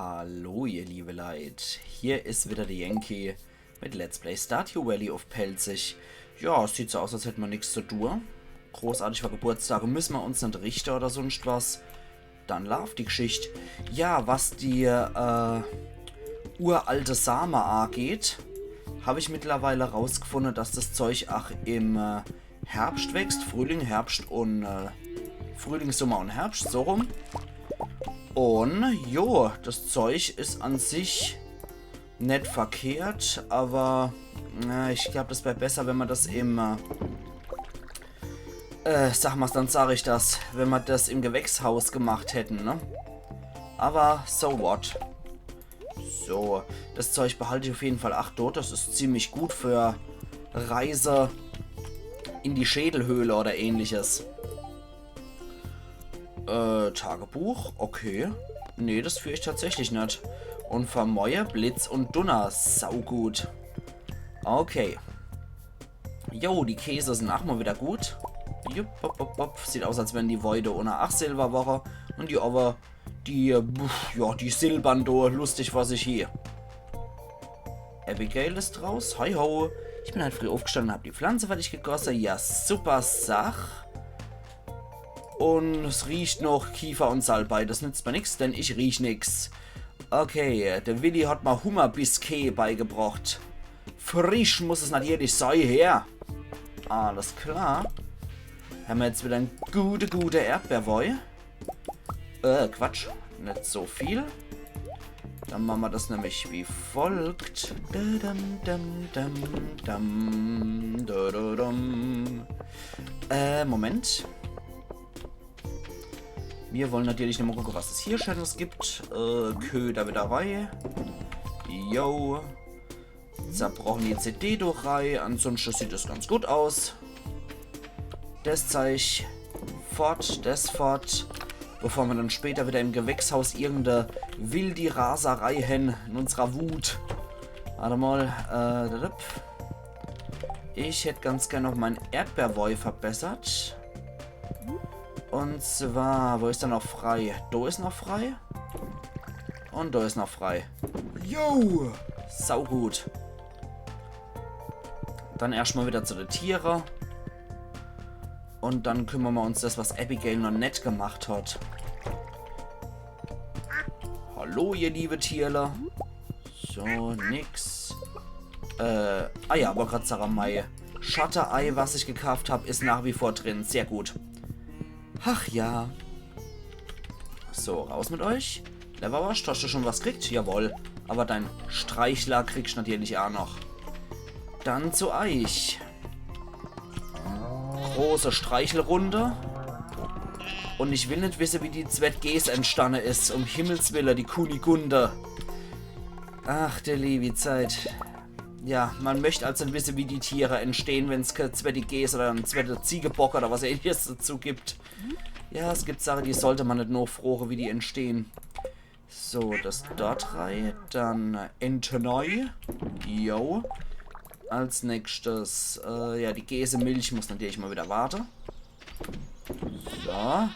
Hallo ihr liebe Leid, hier ist wieder der Yankee mit Let's Play Stardew Valley auf Pelzig. Ja, es sieht so aus, als hätten wir nichts zu tun. Großartig für Geburtstage müssen wir uns nicht richten oder sonst was. Dann lauf die Geschichte. Ja, was die uralte Same angeht, habe ich mittlerweile herausgefunden, dass das Zeug auch im Herbst wächst. Frühling, Herbst und Frühling, Sommer und Herbst, so rum. Und jo, das Zeug ist an sich nicht verkehrt, aber ich glaube, das wäre besser, wenn man das im dann sage ich das, wenn wir das im Gewächshaus gemacht hätten, ne? Aber so what? So, das Zeug behalte ich auf jeden Fall. Ach dort, das ist ziemlich gut für Reise in die Schädelhöhle oder ähnliches. Tagebuch? Okay. Nee, das führe ich tatsächlich nicht. Und Vermäuer, Blitz und Donner. Saugut. Okay. Jo, die Käse sind auch mal wieder gut. Jupp, bop, bop, bop. Sieht aus, als wenn die Weide ohne 8 Silberwoche. Und die aber, die silbern da lustig vor sich hier. Abigail ist raus. Hi ho. Ich bin halt früh aufgestanden und habe die Pflanze fertig gegossen. Ja, super Sach. Und es riecht noch Kiefer und Salbei. Das nützt mir nichts, denn ich riech nix. Okay, der Willi hat mal Hummerbisquet beigebracht. Frisch muss es natürlich sein, her. Alles klar. Haben wir jetzt wieder ein gute Erdbeerwoi. Quatsch. Nicht so viel. Dann machen wir das nämlich wie folgt. Moment. Wir wollen natürlich nochmal gucken, was es hier Schönes gibt. Köder wieder rein. Yo. Zerbrochen die CD durch rein. Ansonsten sieht es ganz gut aus. Das Zeug fort, das fort. Bevor wir dann später wieder im Gewächshaus irgendeine wilde Raserei hin in unserer Wut. Warte mal. Ich hätte ganz gerne noch meinen Erdbeerwoi verbessert. Und zwar, wo ist er noch frei? Da ist noch frei. Und da ist noch frei. Yo! Saugut. Dann erstmal wieder zu den Tieren. Und dann kümmern wir uns das, was Abigail noch nett gemacht hat. Hallo, ihr liebe Tierler. So, nix. Ja, aber gerade Saramei. Schatterei, was ich gekauft habe, ist nach wie vor drin. Sehr gut. Ach ja. So, raus mit euch. Leverwasch, hast du schon was kriegt? Jawohl. Aber dein Streichler kriegst du natürlich auch noch. Dann zu euch. Große Streichelrunde. Und ich will nicht wissen, wie die Zwetges entstanden ist. Um Himmels Willen, die Kunigunde. Ach, der liebe Zeit. Ja, man möchte also nicht wissen, wie die Tiere entstehen, wenn es keine Zwettiges oder ein Zwiebelbock oder was ähnliches dazu gibt. Ja, es gibt Sachen, die sollte man nicht nachfroren, wie die entstehen. So, das dort rein. Dann Entenei. Jo. Als nächstes, ja, die Käsemilch muss natürlich mal wieder warten. So.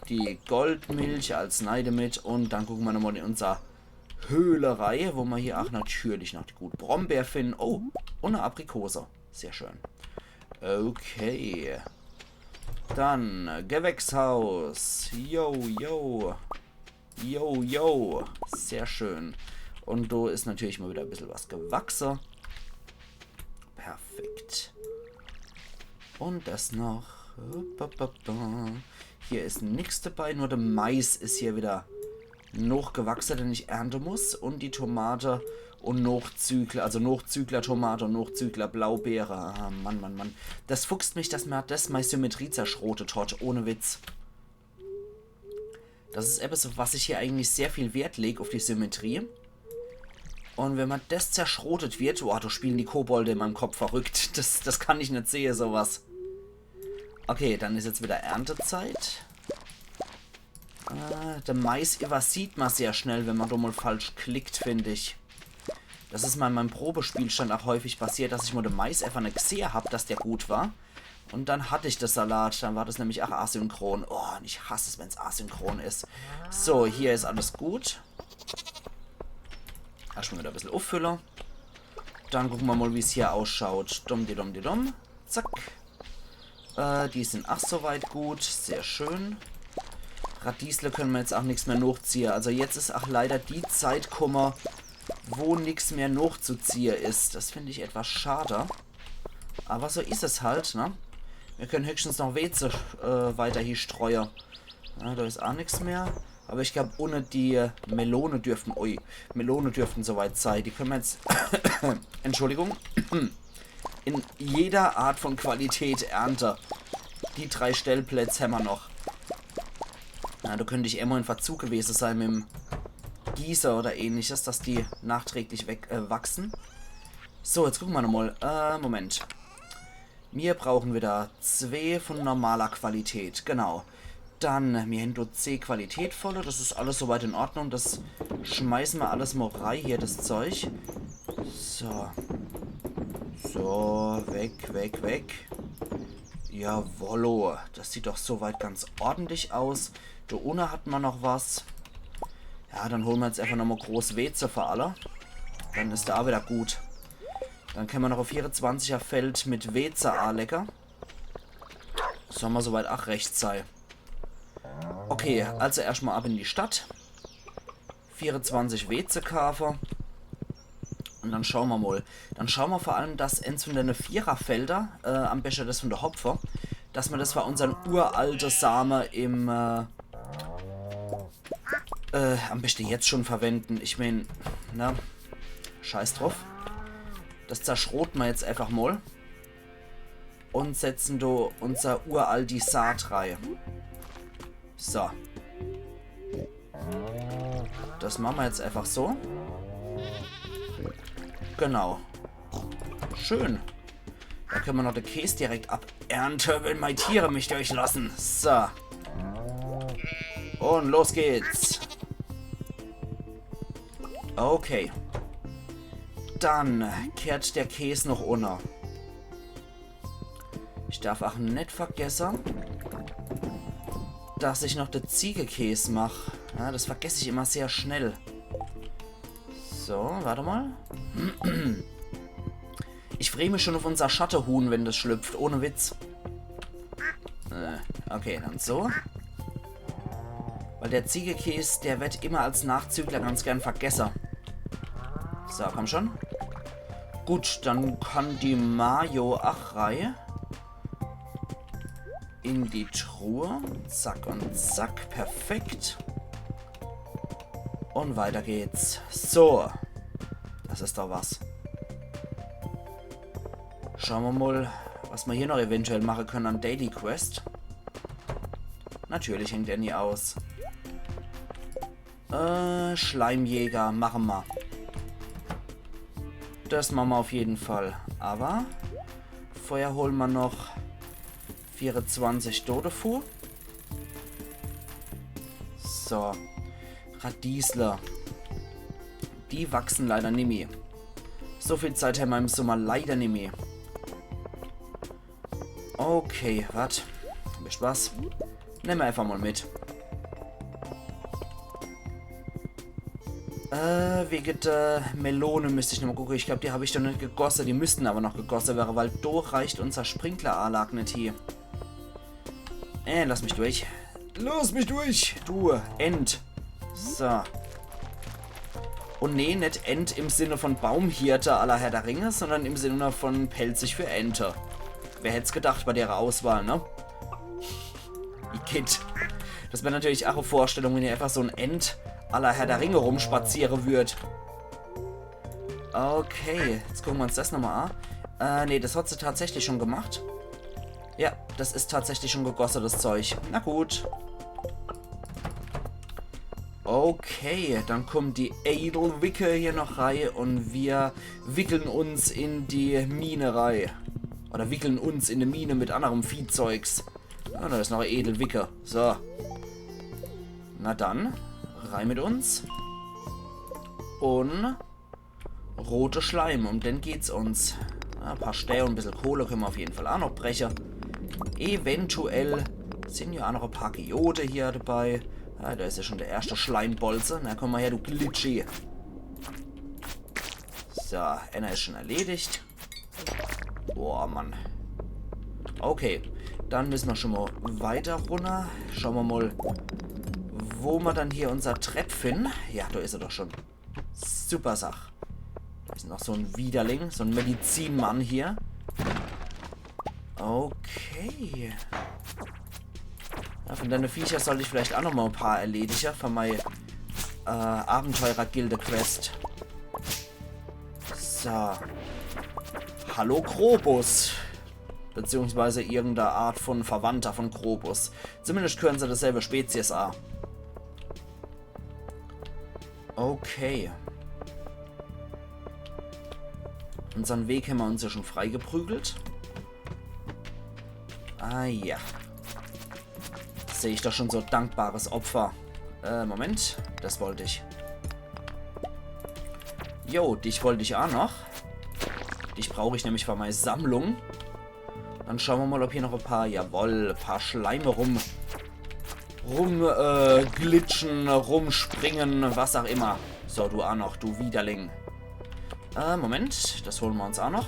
Die Goldmilch als Neide mit. Und dann gucken wir nochmal in unser Höhlerei, wo wir hier auch natürlich noch die gute Brombeer finden. Oh, und eine Aprikose. Sehr schön. Okay. Dann Gewächshaus. Yo, yo. Yo, yo. Sehr schön. Und da ist natürlich mal wieder ein bisschen was gewachsen. Perfekt. Und das noch. Hier ist nichts dabei, nur der Mais ist hier wieder noch gewachsen, den ich ernten muss. Und die Tomate und Nachzügler, also Nachzügler Tomate und Nachzügler Blaubeere. Ah, Mann, Mann, Mann. Das fuchst mich, dass mir das meine Symmetrie zerschrotet hat, ohne Witz. Das ist etwas, was ich hier eigentlich sehr viel Wert lege, auf die Symmetrie. Und wenn man das zerschrotet wird, boah, da spielen die Kobolde in meinem Kopf verrückt. Das kann ich nicht sehen, sowas. Okay, dann ist jetzt wieder Erntezeit. Der Mais übersieht man sehr schnell, wenn man da mal falsch klickt, finde ich. Das ist mal in meinem Probespielstand auch häufig passiert, dass ich mal den Mais einfach nicht gesehen habe, dass der gut war. Und dann hatte ich das Salat, dann war das nämlich auch asynchron. Oh, und ich hasse es, wenn es asynchron ist. So, hier ist alles gut. erstmal wieder ein bisschen auffüllen. Dann gucken wir mal, wie es hier ausschaut. Dumm. Zack. Die sind ach soweit gut. Sehr schön. Radiesle können wir jetzt auch nichts mehr nachziehen. Also jetzt ist auch leider die Zeit gekommen, wo nichts mehr nachzuziehen ist. Das finde ich etwas schade. Aber so ist es halt, ne? Wir können höchstens noch Weze weiter hier streuen. Ja, da ist auch nichts mehr. Aber ich glaube, ohne die Melone dürften... Ui, Melone dürften soweit sein. Die können wir jetzt... Entschuldigung. In jeder Art von Qualität ernten. Die 3 Stellplätze haben wir noch. Ja, da könnte ich immer in Verzug gewesen sein mit dem Gießer oder ähnliches, dass die nachträglich wachsen. So, jetzt gucken wir nochmal. Moment. Wir brauchen wieder 2 von normaler Qualität. Genau. Dann, wir haben C-Qualität volle. Das ist alles soweit in Ordnung. Das schmeißen wir alles mal rein hier, das Zeug. So. So, weg. Jawollo. Das sieht doch soweit ganz ordentlich aus. Da unten hat man noch was. Ja, dann holen wir jetzt einfach nochmal groß Weze für alle. Dann ist da wieder gut. Dann können wir noch auf 24er Feld mit Weze lecker. Soll mal soweit auch recht sein. Okay, also erstmal ab in die Stadt. 24 Weze-Kafer. Und dann schauen wir mal. Dann schauen wir vor allem, dass entweder 4er-Felder, am besten das von der Hopfer, dass wir das für unseren uralten Samen im, am besten jetzt schon verwenden. Ich meine, na, scheiß drauf. Das zerschroten wir jetzt einfach mal. Und setzen da unser uralti Saat rein. So. Das machen wir jetzt einfach so. Genau. Schön. Da können wir noch den Käse direkt abernten, wenn meine Tiere mich durchlassen. So. Und los geht's. Okay. Dann kehrt der Käse noch unter. Ich darf auch nicht vergessen, dass ich noch den Ziegekäse mache. Ja, das vergesse ich immer sehr schnell. So, warte mal. Ich freue mich schon auf unser Schattenhuhn, wenn das schlüpft. Ohne Witz. Okay, dann so. Weil der Ziegekäse, der wird immer als Nachzügler ganz gern vergessen. So, komm schon. Gut, dann kann die Mayo Achrei in die Truhe. Zack und zack. Perfekt. Und weiter geht's. So. Das ist doch was. Schauen wir mal, was wir hier noch eventuell machen können an Daily Quest. Natürlich hängt der nie aus. Schleimjäger machen wir. Das machen wir auf jeden Fall. Aber vorher holen wir noch 24 Dodefu. So. Radiesler. Die wachsen leider nicht mehr. So viel Zeit haben wir im Sommer leider nicht mehr. Okay, warte. Hab ich was? Nehmen wir einfach mal mit. Wegen der Melone müsste ich noch mal gucken. Ich glaube, die habe ich doch nicht gegossen. Die müssten aber noch gegossen werden, weil da reicht unser Sprinkleranlage nicht hier. Lass mich durch. Lass mich durch, du Ent. So. Und nee, nicht Ent im Sinne von Baumhirte à la Herr der Ringe, sondern im Sinne von pelzig für Ente. Wer hätte es gedacht bei der Auswahl, ne? Igitt. Das wäre natürlich auch eine Vorstellung, wenn ihr einfach so ein Ent à la Herr der Ringe rumspazieren würdet. Okay, jetzt gucken wir uns das nochmal an. Nee, das hat sie tatsächlich schon gemacht. Ja, das ist tatsächlich schon gegossenes Zeug. Na gut. Okay, dann kommen die Edelwicke hier noch rein und wir wickeln uns in die Mine rein. Oder wickeln uns in die Mine mit anderem Viehzeugs. Ja, da ist noch ein Edelwicke. So. Na dann, rein mit uns. Und rote Schleim, um den geht's uns. Ja, ein paar Stäbe und ein bisschen Kohle können wir auf jeden Fall auch noch brechen. Eventuell sind ja auch noch ein paar Geode hier dabei. Ja, da ist ja schon der erste Schleimbolze. Na komm mal her, du Glitschi. So, einer ist schon erledigt. Boah, Mann. Okay, dann müssen wir schon mal weiter runter. Schauen wir mal, wo wir dann hier unser Trepp finden. Ja, da ist er doch schon. Super Sache. Da ist noch so ein Widerling, so ein Medizinmann hier. Okay. Ja, von deinen Viecher sollte ich vielleicht auch noch mal ein paar erledigen für meine Abenteurer-Gilde-Quest. So. Hallo Krobus. Beziehungsweise irgendeine Art von Verwandter von Krobus. Zumindest gehören sie dasselbe Spezies an. Okay. Unseren Weg haben wir uns ja schon freigeprügelt. Ah ja. Sehe ich doch schon so dankbares Opfer. Moment. Das wollte ich. Jo, dich wollte ich auch noch. Dich brauche ich nämlich für meine Sammlung. Dann schauen wir mal, ob hier noch ein paar, jawohl, ein paar Schleime glitschen, rumspringen, was auch immer. So, du auch noch, du Widerling. Moment, das holen wir uns auch noch.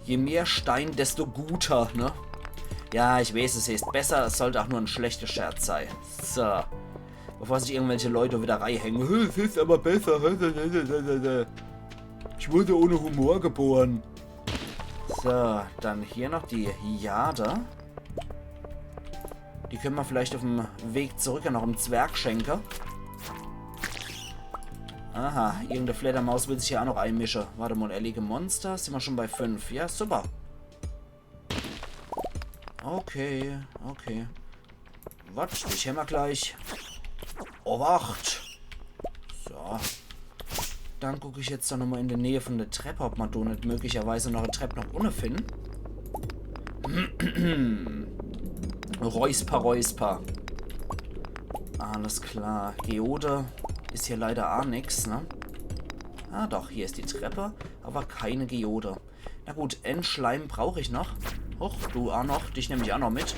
Je mehr Stein, desto guter, ne? Ja, ich weiß, es ist besser, es sollte auch nur ein schlechter Scherz sein. So. Bevor sich irgendwelche Leute wieder reinhängen. Es ist aber besser. Ich wurde ohne Humor geboren. So, dann hier noch die Jade. Die können wir vielleicht auf dem Weg zurück noch im Zwerg schenken. Aha, irgendeine Fledermaus will sich hier auch noch einmischen. Warte mal, erlege Monster. Sind wir schon bei 5. Ja, super. Okay, okay. Was? Ich hämmer gleich. Oh, wacht. So. Dann gucke ich jetzt doch nochmal in der Nähe von der Treppe, ob man da nicht möglicherweise noch eine Treppe noch ohne finden. Räusper, Räusper. Alles klar. Geode ist hier leider auch nichts, ne? Ah, doch, hier ist die Treppe, aber keine Geode. Na gut, Endschleim brauche ich noch. Och, du auch noch. Dich nehme ich auch noch mit.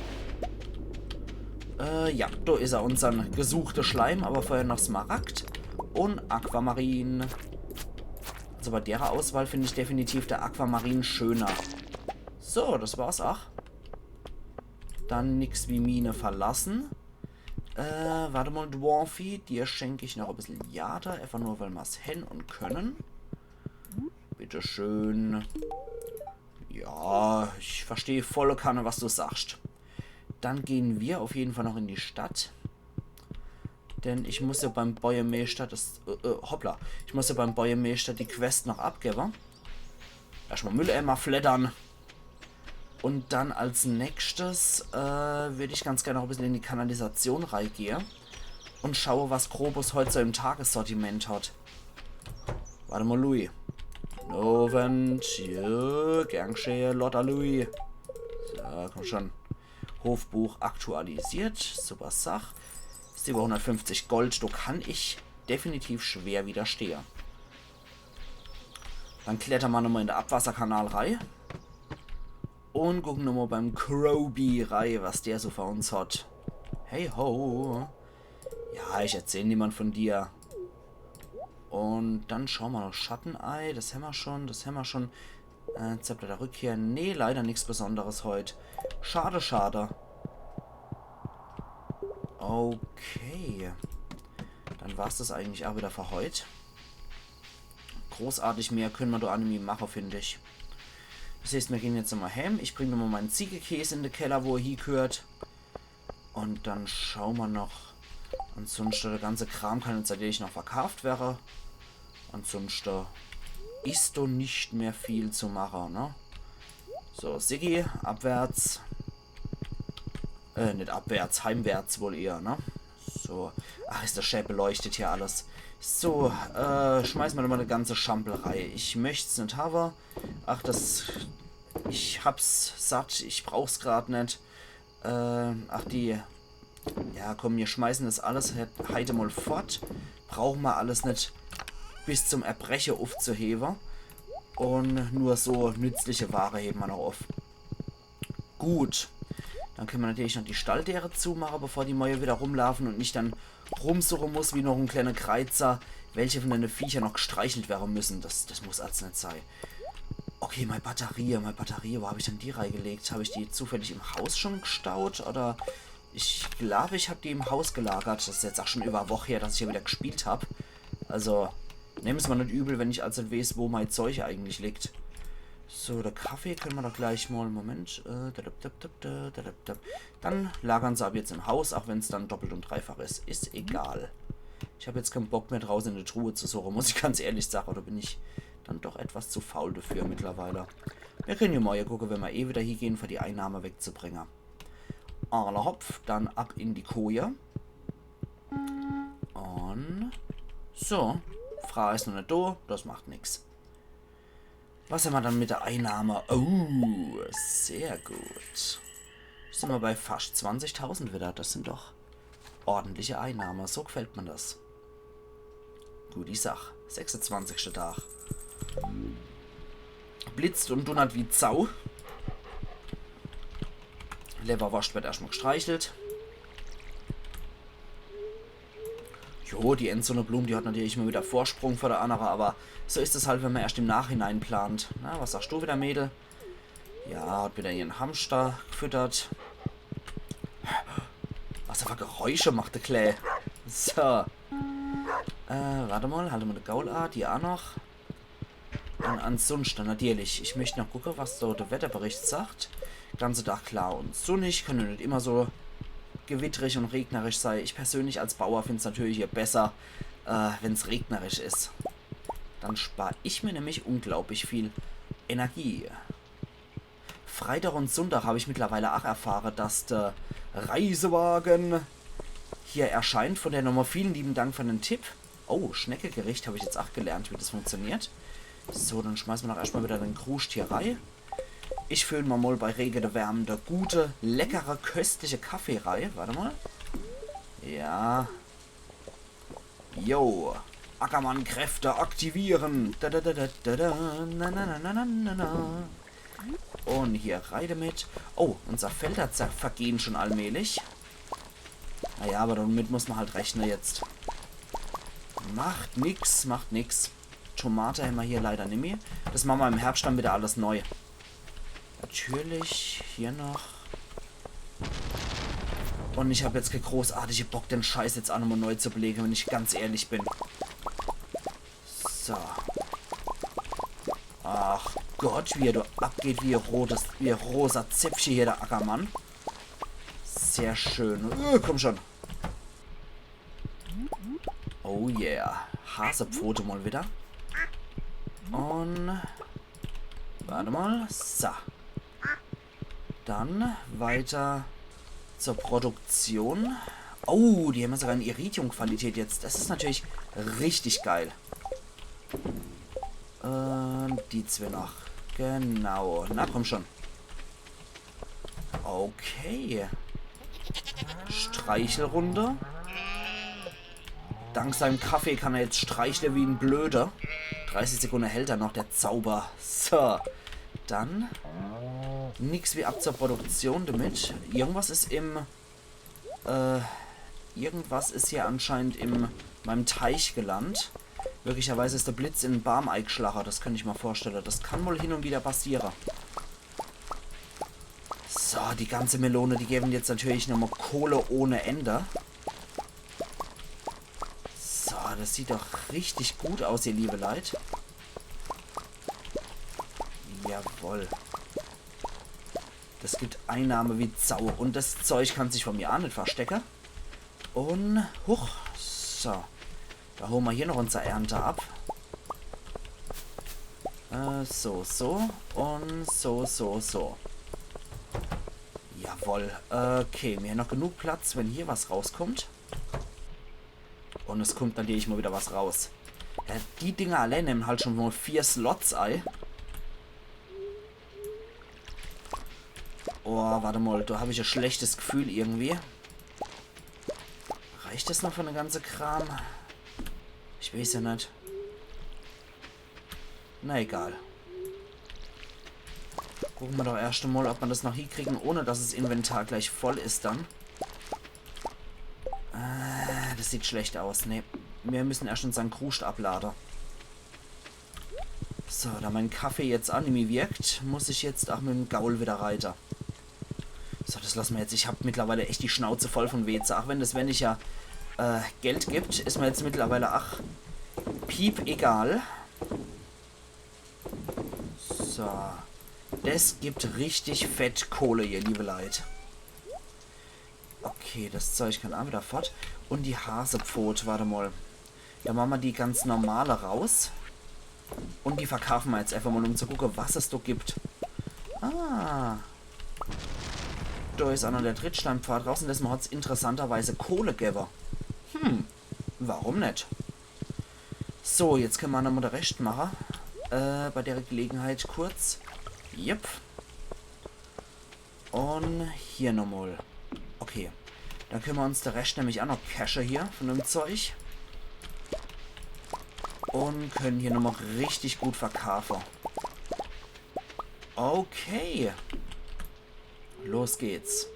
Ja, da ist er, unseren gesuchter Schleim, aber vorher noch Smaragd und Aquamarin. Also bei der Auswahl finde ich definitiv der Aquamarin schöner. So, das war's auch. Dann nix wie Mine verlassen. Warte mal, Dwarfy, dir schenke ich noch ein bisschen Jade, einfach nur, weil wir es hin und können. Bitteschön. Ja, ich verstehe volle Kanne, was du sagst. Dann gehen wir auf jeden Fall noch in die Stadt. Denn ich muss ja beim Bäuermeister hoppla. Ich muss ja beim Bäuermeister die Quest noch abgeben. Erstmal Mülleimer flattern. Und dann als nächstes würde ich ganz gerne noch ein bisschen in die Kanalisation reingehen. Und schaue, was Krobus heute so im Tagessortiment hat. Warte mal, Louis. Novent, ja, gern geschehen, Lotta Louis. So, komm schon. Hofbuch aktualisiert. Super Sach. 750 Gold. Da kann ich definitiv schwer widerstehen. Dann klettern wir nochmal in den Abwasserkanal rein. Und gucken nochmal beim Croby rein, was der so für uns hat. Hey ho. Ja, ich erzähle niemand von dir. Und dann schauen wir noch Schattenei. Das haben wir schon. Das haben wir schon. Zepter der Rückkehr. Nee, leider nichts Besonderes heute. Schade, schade. Okay. Dann war es das eigentlich auch wieder für heute. Großartig mehr können wir da Anime machen, finde ich. Das heißt, wir gehen jetzt nochmal heim. Ich bringe nochmal meinen Ziegekäse in den Keller, wo er hier gehört. Und dann schauen wir noch. Ansonsten der ganze Kram kann jetzt tatsächlich noch verkauft werden. Ansonsten ist doch nicht mehr viel zu machen, ne? So, Siggi, abwärts. Nicht abwärts, heimwärts wohl eher, ne? So. Ach, ist das schön beleuchtet hier alles. So, schmeißen wir nochmal eine ganze Schampelerei. Ich möchte es nicht haben. Ach, das... Ich hab's satt. Ich brauch's gerade nicht. Ach, die... Ja, komm, wir schmeißen das alles heute mal fort. Brauchen wir alles nicht bis zum Erbrechen aufzuheben. Und nur so nützliche Ware heben wir noch auf. Gut. Dann können wir natürlich noch die Stalltiere zumachen, bevor die Mäuse wieder rumlaufen und nicht dann rumsuchen muss wie noch ein kleiner Kreizer, welche von den Viecher noch gestreichelt werden müssen. Das muss als nicht sein. Okay, meine Batterie, wo habe ich denn die reingelegt? Habe ich die zufällig im Haus schon gestaut? Oder ich glaube, ich habe die im Haus gelagert. Das ist jetzt auch schon über eine Woche her, dass ich hier wieder gespielt habe. Also, nehmen es mal nicht übel, wenn ich also weiß, wo mein Zeug eigentlich liegt. So, der Kaffee können wir doch gleich mal. Moment. Dann lagern sie ab jetzt im Haus, auch wenn es dann doppelt und dreifach ist. Ist egal. Ich habe jetzt keinen Bock mehr draußen in der Truhe zu suchen, muss ich ganz ehrlich sagen. Oder bin ich dann doch etwas zu faul dafür mittlerweile. Wir können ja mal hier gucken, wenn wir eh wieder hier gehen, für die Einnahme wegzubringen. Alle Hopf, dann ab in die Koje. Und so. Frau ist noch nicht da, das macht nichts. Was haben wir dann mit der Einnahme? Oh, sehr gut. Sind wir bei fast 20.000 wieder. Das sind doch ordentliche Einnahmen. So gefällt mir das. Gut, die Sache. 26. Tag. Blitzt und donnert wie Zau. Leberwurst wird erstmal gestreichelt. Jo, die Endsonnenblume, die hat natürlich immer wieder Vorsprung vor der anderen, aber so ist es halt, wenn man erst im Nachhinein plant. Na, was sagst du wieder, Mädel? Ja, hat wieder ihren Hamster gefüttert. Was für Geräusche macht der Klee? So. Warte mal, halten wir die Gaulart, die auch noch. Und ansonsten natürlich, ich möchte noch gucken, was so der Wetterbericht sagt. Ganze Tag klar und sonnig, können nicht immer so gewitterig und regnerisch sein. Ich persönlich als Bauer finde es natürlich hier besser, wenn es regnerisch ist. Dann spare ich mir nämlich unglaublich viel Energie. Freitag und Sonntag habe ich mittlerweile auch erfahren, dass der Reisewagen hier erscheint. Von der Nummer vielen lieben Dank für den Tipp. Oh, Schneckegericht habe ich jetzt auch gelernt, wie das funktioniert. So, dann schmeißen wir noch erstmal wieder den Kruscht hier rein. Ich fülle mal bei Regen wärmende, gute, leckere, köstliche Kaffeerei. Warte mal. Ja. Jo. Ackermann-Kräfte aktivieren. Und hier reite mit. Oh, unser Felder vergehen schon allmählich. Naja, aber damit muss man halt rechnen jetzt. Macht nix, macht nix. Tomate haben wir hier leider nicht mehr. Das machen wir im Herbst dann wieder alles neu. Natürlich hier noch. Und ich habe jetzt keinen großartigen Bock, den Scheiß jetzt auch nochmal neu zu belegen, wenn ich ganz ehrlich bin. So. Ach Gott, wie er abgeht, wie ein rosa Zäpfchen hier, der Ackermann. Sehr schön. Komm schon. Oh yeah. Hasepfote mal wieder. Und warte mal. So. Dann weiter zur Produktion. Oh, die haben ja sogar eine Iridium-Qualität jetzt. Das ist natürlich richtig geil. Die zwei noch. Genau. Na, komm schon. Okay. Streichelrunde. Dank seinem Kaffee kann er jetzt streicheln wie ein Blöder. 30 Sekunden hält er noch, der Zauber. So. Dann nix wie ab zur Produktion damit. Irgendwas ist irgendwas ist hier anscheinend in meinem Teich gelandet. Möglicherweise ist der Blitz in den Baum eingeschlagen. Das könnte ich mir vorstellen. Das kann wohl hin und wieder passieren. So, die ganze Melone, die geben jetzt natürlich nochmal Kohle ohne Ende. So, das sieht doch richtig gut aus, ihr liebe Leute. Jawohl. Das gibt Einnahme wie Sau. Und das Zeug kann sich von mir auch nicht verstecken. Und, huch, so. Da holen wir hier noch unsere Ernte ab. So. Und so. Jawohl. Okay, mir noch genug Platz, wenn hier was rauskommt. Und es kommt natürlich mal wieder was raus. Ja, die Dinger allein nehmen halt schon mal 4 Slots ein. Oh, warte mal, da habe ich ein schlechtes Gefühl irgendwie. Reicht das noch für eine ganze Kram? Ich weiß ja nicht. Na egal. Gucken wir doch erst einmal, ob wir das noch hinkriegen, ohne dass das Inventar gleich voll ist dann. Das sieht schlecht aus. Ne, wir müssen erst unseren Kruscht abladen. So, da mein Kaffee jetzt anime wirkt, muss ich jetzt auch mit dem Gaul wieder reiter. So, das lassen wir jetzt. Ich habe mittlerweile echt die Schnauze voll von Weze. Auch wenn das, wenn ich ja Geld gibt, ist mir jetzt mittlerweile, ach, piep egal. So. Das gibt richtig fett Kohle, ihr liebe Leid. Okay, das Zeug kann auch wieder fort. Und die Hasepfote, warte mal. Ja, machen wir die ganz normale raus. Und die verkaufen wir jetzt einfach mal, um zu gucken, was es da gibt. Ah. Da ist auch noch der Trittsteinpfad draußen. Das hat es interessanterweise Kohlegeber. Warum nicht? So, jetzt können wir nochmal den Rest machen. Bei der Gelegenheit kurz. Yep. Und hier nochmal. Okay. Dann können wir uns der Rest nämlich auch noch cashen hier von dem Zeug. Und können hier nochmal richtig gut verkaufen. Okay. Los geht's.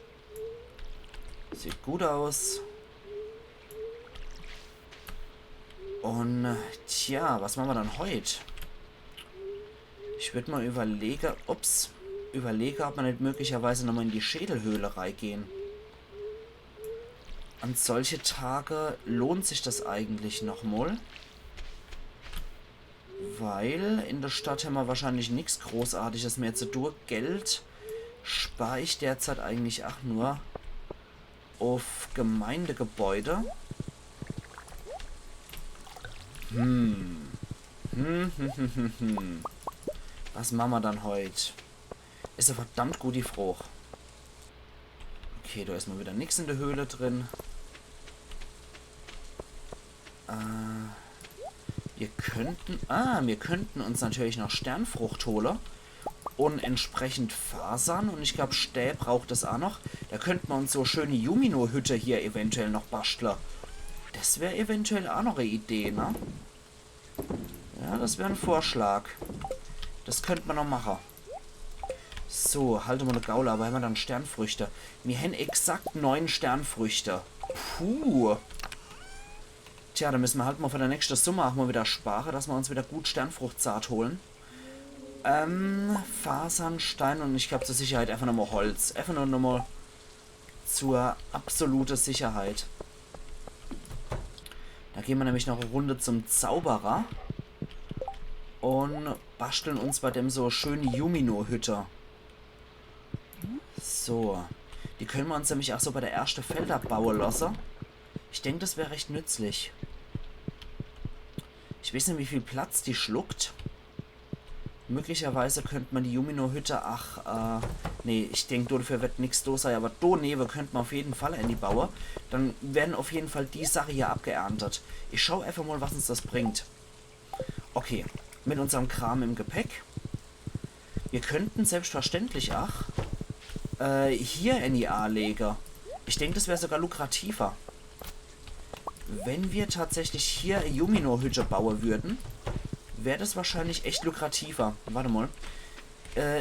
Sieht gut aus. Und, tja, was machen wir dann heute? Ich würde mal überlegen, ob man nicht möglicherweise nochmal in die Schädelhöhle reingehen. An solche Tage lohnt sich das eigentlich nochmal. Weil in der Stadt haben wir wahrscheinlich nichts Großartiges mehr zu tun. Geld spare ich derzeit eigentlich auch nur auf Gemeindegebäude. Was machen wir dann heute? Ist ja verdammt gut die Frucht. Okay, da ist mal wieder nichts in der Höhle drin. Wir könnten uns natürlich noch Sternfrucht holen. Und entsprechend Fasern. Und ich glaube, Stäbe braucht es auch noch. Da könnten wir uns so schöne Yumino-Hütte hier eventuell noch basteln. Das wäre eventuell auch noch eine Idee, ne? Ja, das wäre ein Vorschlag. Das könnte man noch machen. So, halte mal eine Gaula, aber haben wir dann Sternfrüchte. Wir haben exakt 9 Sternfrüchte. Puh. Tja, da müssen wir halt mal für der nächsten Summe auch mal wieder sparen, dass wir uns wieder gut Sternfruchtsaat holen. Fasern, Stein und ich glaube zur Sicherheit einfach nochmal Holz. Einfach nur nochmal zur absoluten Sicherheit. Da gehen wir nämlich noch eine Runde zum Zauberer. Und basteln uns bei dem so schöne Yumino-Hütte. So. Die können wir uns nämlich auch so bei der ersten Felder bauen lassen. Ich denke, das wäre recht nützlich. Ich weiß nicht, wie viel Platz die schluckt. Möglicherweise könnte man die Yumino-Hütte, nee, ich denke, dafür wird nichts los sein, aber daneben könnte man auf jeden Fall in die bauen. Dann werden auf jeden Fall die Sache hier abgeerntet. Ich schaue einfach mal, was uns das bringt. Okay, mit unserem Kram im Gepäck. Wir könnten selbstverständlich auch hier NIA legen. Ich denke, das wäre sogar lukrativer. Wenn wir tatsächlich hier Yumino-Hütte bauen würden, wäre das wahrscheinlich echt lukrativer. Warte mal.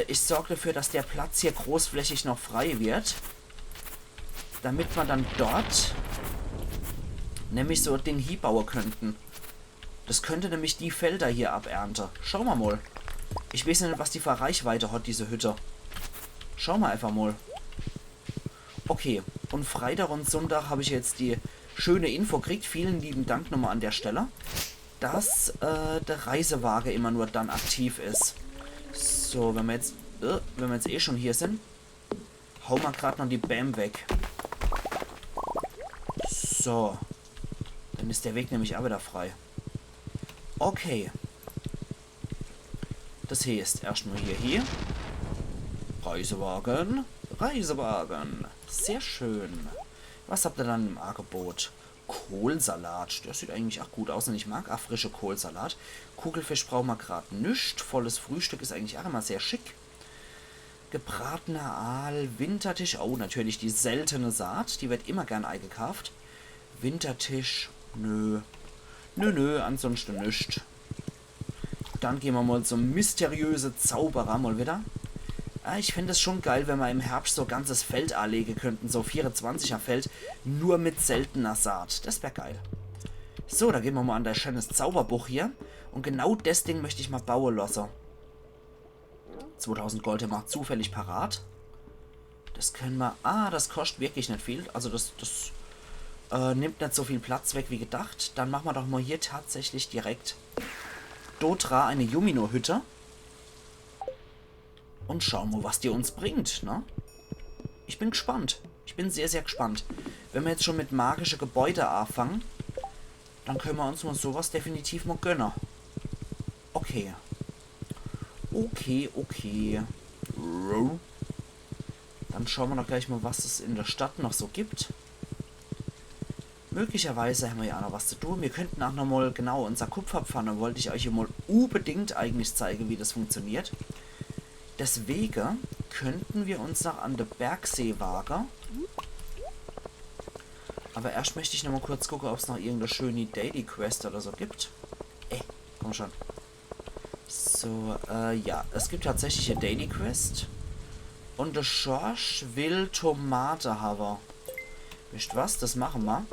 Ich sorge dafür, dass der Platz hier großflächig noch frei wird. Damit wir dann dort nämlich so den Ding bauen könnten. Das könnte nämlich die Felder hier abernten. Schauen wir mal. Ich weiß nicht, was die für Reichweite hat, diese Hütte. Schauen wir einfach mal. Okay. Und Freitag und Sonntag habe ich jetzt die schöne Info gekriegt. Vielen lieben Dank nochmal an der Stelle. Dass der Reisewagen immer nur dann aktiv ist. So, wenn wir jetzt eh schon hier sind, hauen wir gerade noch die Bam weg. So. Dann ist der Weg nämlich auch wieder frei. Okay. Das heißt, erstmal hier. Reisewagen. Reisewagen. Sehr schön. Was habt ihr dann im Angebot? Kohlsalat. Das sieht eigentlich auch gut aus und ich mag auch frische Kohlsalat. Kugelfisch brauchen wir gerade nichts. Volles Frühstück ist eigentlich auch immer sehr schick. Gebratener Aal, Wintertisch. Oh, natürlich die seltene Saat. Die wird immer gern eingekauft. Wintertisch. Nö. Nö, ansonsten nichts. Dann gehen wir mal zum mysteriösen Zauberer mal wieder. Ich fände es schon geil, wenn wir im Herbst so ganzes Feld anlegen könnten. So 24er Feld, nur mit seltener Saat. Das wäre geil. So, da gehen wir mal an das schönes Zauberbuch hier. Und genau das Ding möchte ich mal bauen lassen. 2000 Gold macht zufällig parat. Das können wir... das kostet wirklich nicht viel. Also das nimmt nicht so viel Platz weg wie gedacht. Dann machen wir doch mal hier tatsächlich direkt Dotra, eine Yumino-Hütte. Und schauen wir, was die uns bringt, ne? Ich bin gespannt. Ich bin sehr, sehr gespannt. Wenn wir jetzt schon mit magischen Gebäude anfangen, dann können wir uns mal sowas definitiv mal gönnen. Okay. Okay. Dann schauen wir doch gleich mal, was es in der Stadt noch so gibt. Möglicherweise haben wir ja auch noch was zu tun. Wir könnten auch noch mal, genau, unser Kupferpfanne wollte ich euch hier mal unbedingt eigentlich zeigen, wie das funktioniert. Deswegen könnten wir uns noch an der Bergsee wagen. Aber erst möchte ich noch mal kurz gucken, ob es noch irgendeine schöne Daily Quest oder so gibt. Komm schon. So, ja. Es gibt tatsächlich eine Daily Quest. Und der Schorsch will Tomate haben. Wisst was? Das machen wir.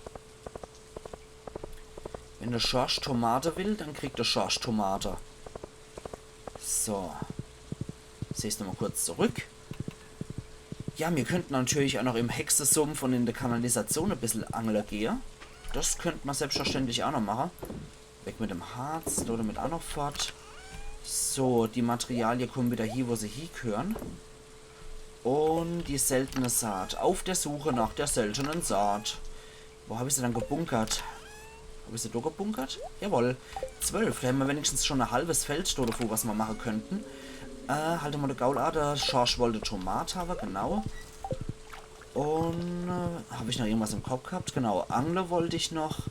Wenn der Schorsch Tomate will, dann kriegt der Schorsch Tomate. So. Sehe ich nochmal kurz zurück. Ja, wir könnten natürlich auch noch im Hexensumpf und in der Kanalisation ein bisschen angeln gehen. Das könnte man selbstverständlich auch noch machen. Weg mit dem Harz, oder mit auch noch fort. So, die Materialien kommen wieder hier, wo sie hingehören. Und die seltene Saat. Auf der Suche nach der seltenen Saat. Wo habe ich sie dann gebunkert? Habe ich sie da gebunkert? Jawohl. 12. Da haben wir wenigstens schon ein halbes Feld davor, was wir machen könnten. Halte mal der Gaulader. Schorsch wollte Tomate haben, genau. Und habe ich noch irgendwas im Kopf gehabt? Genau, Angle wollte ich noch.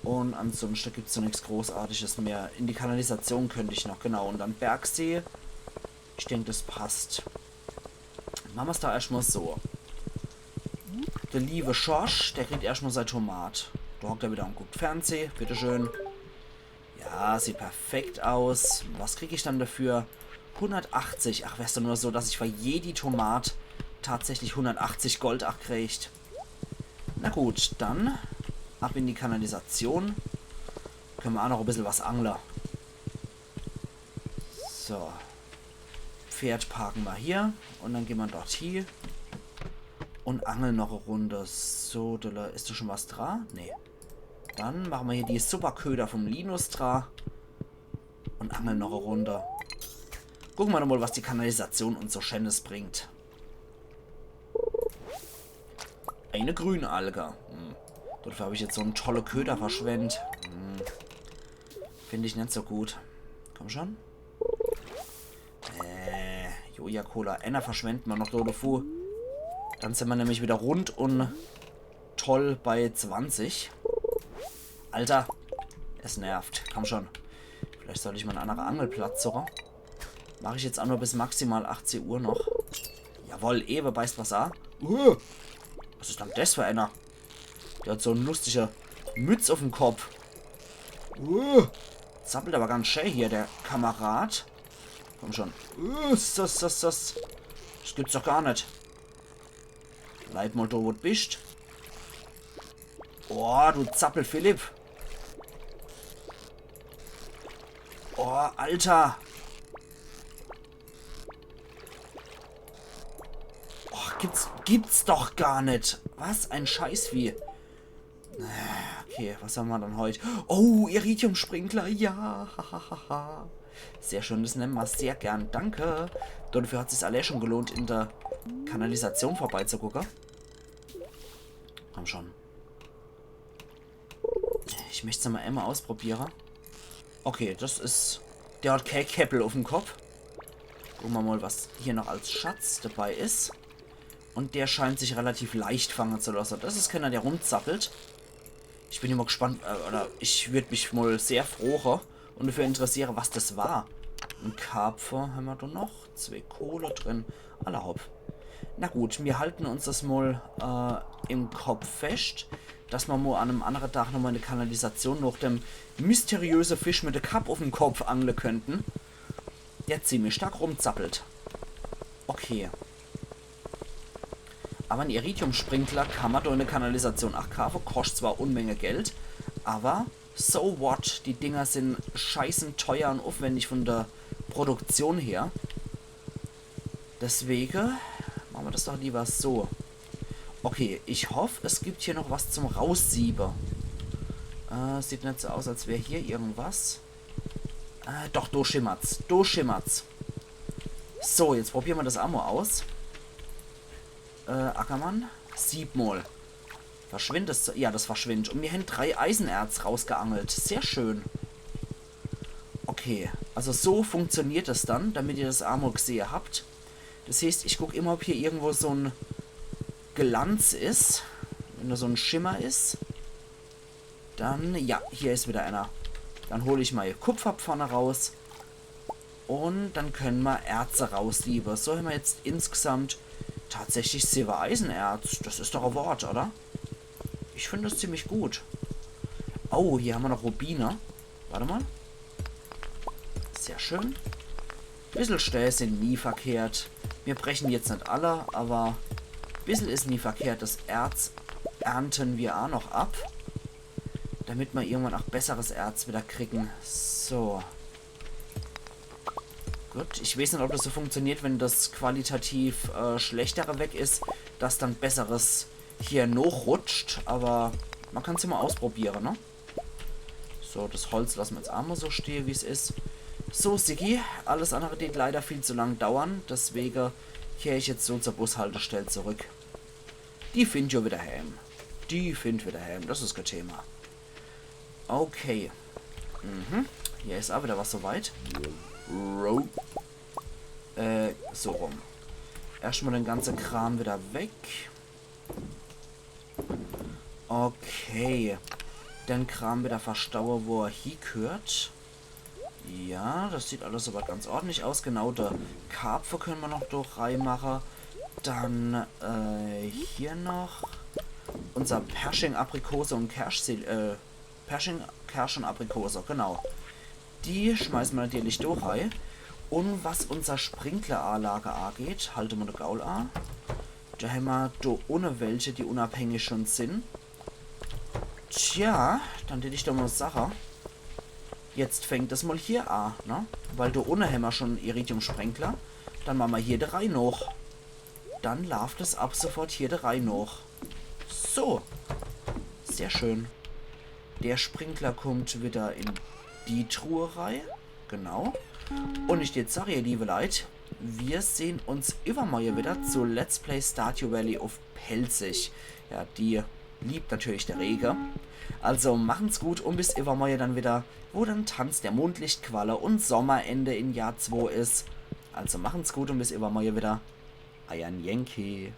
Und ansonsten gibt es so nichts Großartiges mehr. In die Kanalisation könnte ich noch, genau. Und dann Bergsee. Ich denke, das passt. Machen wir es da erstmal so. Der liebe Schorsch, der kriegt erstmal sein Tomat. Da hockt er wieder und guckt Fernsehen, bitteschön. Ja, sieht perfekt aus. Was kriege ich dann dafür? 180. Ach, wär's doch nur so, dass ich für jede Tomat tatsächlich 180 Gold kriegt. Na gut, dann ab in die Kanalisation. Können wir auch noch ein bisschen was angeln. So. Pferd parken wir hier. Und dann gehen wir dort hier. Und angeln noch eine Runde. So, ist da schon was dran? Nee. Dann machen wir hier die Superköder vom Linus dran. Und angeln noch eine Runde. Gucken wir doch mal, was die Kanalisation uns so Schönes bringt. Eine Grünalge. Dafür habe ich jetzt so einen tolle Köder verschwendet. Finde ich nicht so gut. Komm schon. Joja Cola. Einer verschwenden wir noch Dodofu. Dann sind wir nämlich wieder rund und toll bei 20. Alter. Es nervt. Komm schon. Vielleicht sollte ich mal einen anderen Angelplatz suchen. Mache ich jetzt auch nur bis maximal 18 Uhr noch. Jawohl, Ewe beißt was an. Was ist denn das für einer? Der hat so eine lustige Mütze auf dem Kopf. Zappelt aber ganz schön hier, der Kamerad. Komm schon. Das gibt's doch gar nicht. Bleib mal da, wo du bist. Oh, du Zappel Philipp. Oh, Alter. Oh, gibt's doch gar nicht. Was ein Scheißvieh. Okay, was haben wir dann heute? Oh, Iridium-Sprinkler. Ja. Sehr schön, das nehmen wir sehr gern. Danke. Dafür hat es sich alle schon gelohnt, in der Kanalisation vorbeizugucken. Komm schon. Ich möchte es mal einmal ausprobieren. Okay, das ist... Der hat kein Käppel auf dem Kopf. Gucken wir mal, was hier noch als Schatz dabei ist. Und der scheint sich relativ leicht fangen zu lassen. Das ist keiner, der rumzappelt. Ich bin immer gespannt, oder ich würde mich mal sehr freuen und dafür interessieren, was das war. Ein Karpfer haben wir da noch. 2 Kohle drin. Aller Hopp. Na gut, wir halten uns das mal im Kopf fest, dass wir mal an einem anderen Tag nochmal in der Kanalisation noch dem mysteriösen Fisch mit der Kappe auf dem Kopf angeln könnten. Der ziemlich stark rumzappelt. Okay. Aber ein Iridium-Sprinkler kann man durch eine Kanalisation kaufen. Kostet zwar Unmenge Geld, aber so what? Die Dinger sind scheißen teuer und aufwendig von der Produktion her. Deswegen machen wir das doch lieber so. Okay, ich hoffe, es gibt hier noch was zum Raussieben. Sieht nicht so aus, als wäre hier irgendwas. Doch, do schimmert's. Do schimmert's. So, jetzt probieren wir das Ammo aus. Ackermann. 7-mal. Verschwindet es? Ja, das verschwindet. Und wir haben 3 Eisenerz rausgeangelt. Sehr schön. Okay, also so funktioniert das dann, damit ihr das Ammo gesehen habt. Das heißt, ich gucke immer, ob hier irgendwo so ein Glanz ist. Wenn da so ein Schimmer ist. Dann, ja, hier ist wieder einer. Dann hole ich mal Kupferpfanne raus. Und dann können wir Erze raussieben. So haben wir jetzt insgesamt tatsächlich 7 Eisenerz. Das ist doch ein Wort, oder? Ich finde das ziemlich gut. Oh, hier haben wir noch Rubine. Warte mal. Sehr schön. Bissel Stähle sind nie verkehrt. Wir brechen jetzt nicht alle, aber bissel ist nie verkehrt. Das Erz ernten wir auch noch ab. Damit wir irgendwann auch besseres Erz wieder kriegen. So. Gut, ich weiß nicht, ob das so funktioniert, wenn das qualitativ schlechtere weg ist, dass dann besseres hier noch rutscht, aber man kann es ja mal ausprobieren, ne? So, das Holz lassen wir jetzt auch mal so stehen, wie es ist. So, Siggi, alles andere wird leider viel zu lang dauern, deswegen kehre ich jetzt so zur Bushaltestelle zurück. Die findet ja wieder heim. Die findet wieder heim, das ist kein Thema. Okay. Hier ist auch wieder was soweit. So rum. Erstmal den ganzen Kram wieder weg. Okay. Den Kram wieder verstauen, wo er hier gehört. Ja, das sieht alles aber ganz ordentlich aus. Genau, der Karpfen können wir noch durch reinmachen. Dann, hier noch unser Pershing, Aprikose und Pershing, Kirsch und Aprikose, genau. Die schmeißen wir natürlich durch rein. Und was unser Sprinkleranlage angeht, halte mal den Gaul an. Da haben wir da ohne welche, die unabhängig schon sind. Tja, dann hätte ich doch mal Sache. Jetzt fängt das mal hier an, ne? Weil da ohne haben wir schon Iridium-Sprenkler. Dann machen wir hier 3 noch. Dann läuft es ab sofort hier 3 noch. So. Sehr schön. Der Sprinkler kommt wieder in die Truhe rein. Genau. Und ich jetzt sage, ihr liebe Leute, wir sehen uns übermorgen wieder zu Let's Play Stardew Valley auf Pelzig. Ja, die liebt natürlich der Rege. Also machen's gut und bis übermorgen dann wieder, wo dann Tanz der Mondlichtqualle und Sommerende in Jahr 2 ist. Also machen's gut und bis übermorgen wieder. Euer Yankee.